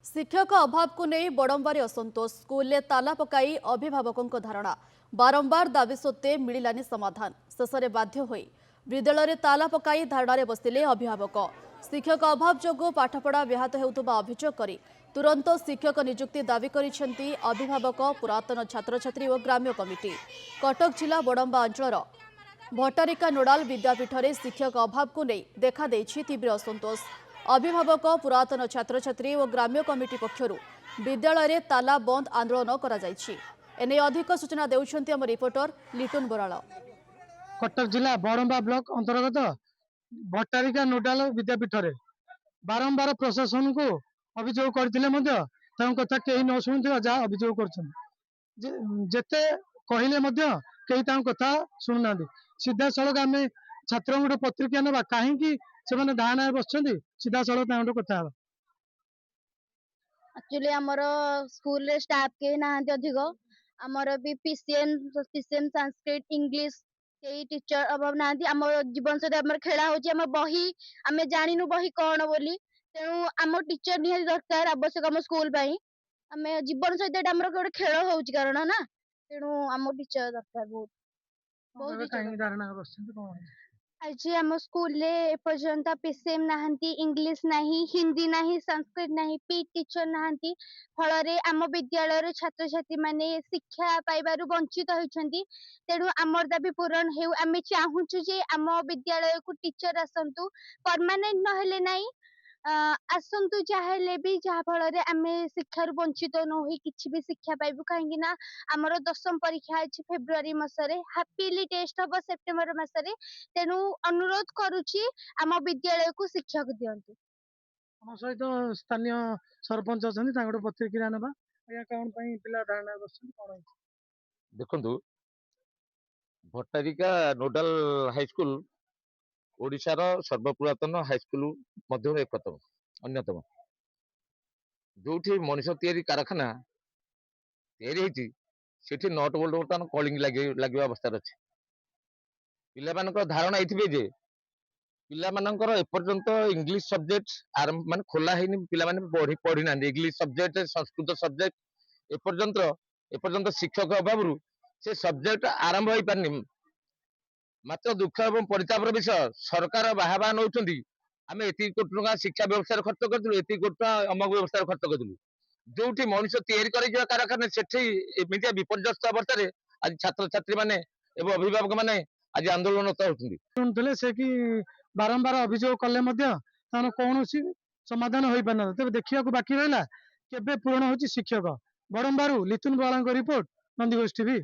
शिक्षक अभाव को नहीं बड़ंबारी असंतोष स्कूल ताला पकाई अभिभावकों धारणा बारंबार दाबी सत्वे मिलानी समाधान शेष में बाध्य होई विद्यालय ताला पकाई धारणार बसिले अभिभावक शिक्षक अभाव जोगु पाठपढ़ा व्याहत हेउतबा अभियोग करी तुरंत शिक्षक नियुक्ति दाबी करिसेंती अभिभावक पुरातन छात्र छात्री और ग्राम्य कमिटी। कटक जिला बड़ंबा अंचल भट्टारिका नोडाल विद्यापीठ में शिक्षक अभाव को नहीं देखा देछि तीव्र असंतोष। अभिभावक पुरातन छात्र छात्री और ग्राम्य कमिटी पक्षरु विद्यालय रे ताला बंद आंदोलन करा जायछि। एने अधिक सूचना देउछन्ती हम रिपोर्टर लिटुन बराल। कटक जिला बड़ंबा ब्लॉक अंतर्गत भट्टारिका नोडाल विद्यापीठ में बारंबार प्रशासन को अभियोग करथिले कथा कहीं न शुणुवा जहाँ अभियोग करते कहले कहीं कथा शुणुना सीधा सड़क आम छात्र पत्रिका ना कहीं से धारणा बस सीधा सड़क कथा एक्चुअली आमर स्कूल रे स्टाफ के नाहंती अधिक आमर भी पीसीएम संस्कृत इंग्लिश कई टीचर अभाव नाहंती। आम जीवन सहित आम खेला होची आम बही आम जानिनु बही कौन बोली तेणु आम टीचर निहाती दरकार आवश्यक आम स्कूल पाई आम जीवन सहित आम गोटे खेल होची कारण ना तेणु आम टीचर दरकार बहुत आज आम स्कूल रे एपर्यंत पीसीएम नाहंती इंग्लिश नहीं हिंदी नहीं संस्कृत नहीं पी टीचर नाहंती फल आम विद्यालय छात्र छात्री माने शिक्षा पाइबारु वंचित होइछंती। तेणु आमर दाबी पूरण हेउ आमे चाहूछु जे आम विद्यालय को टीचर आसंतु परमानेंट नहेले नहीं आसंतु चाहेले भी जहा फल आमे शिक्षार वंचित न होई किछि भी शिक्षा पाइबु कहीं ना आमर 10वीं परीक्षा अछि फेब्रुआरी मासरे हापीली टेस्ट हबो सेप्टेम्बर मासरे तेणु अनुरोध करुछि आम विद्यालय को शिक्षक दियंतु। हम सहित स्थानीय सरपंच अछन तांगडो पत्रिका नबा या कोन पई पिला धारणा बसन कोन देखंतु भट्टारिका नोडाल हाई स्कूल ओडिशार सर्वपुरातन हाईस्कूल मध्य एकतम अन्यतम जो मनीष तैयारी कारखाना तैयारी नट बोल्ट बर्तमान कलिंग लगे अवस्था अच्छे पिला धारणा ये पिला एपर्यंत इंग्लिश सब्जेक्ट आरंभ मान खोला है पिला पढ़ी ना इंग्लिश सब्जेक्ट संस्कृत सब्जेक्ट एपर्यंत शिक्षक अभाव से सब्जेक्ट आरंभ हो पारनी मात्र दुख एवं परितापर विषय सरकार बाहा नौ आम एत कोटी टका शिक्षा व्यवस्था खर्च करूँ एत कोटी टका अमक व्यवस्था खर्च करूँ जो मनुष्य तैयारी कर कारखाना से विपर्यस्त अवस्था आज छात्र छात्री मैंने अभिभावक मैंने आज आंदोलनरत होते से कि बारंबार अभियोग कले कौन समाधान हो पारना तेज देखा बाकी रहा केबे पूरण हो शिक्षक बड़ंबारू लिथुन बाला रिपोर्ट नंदीघोष टीवी।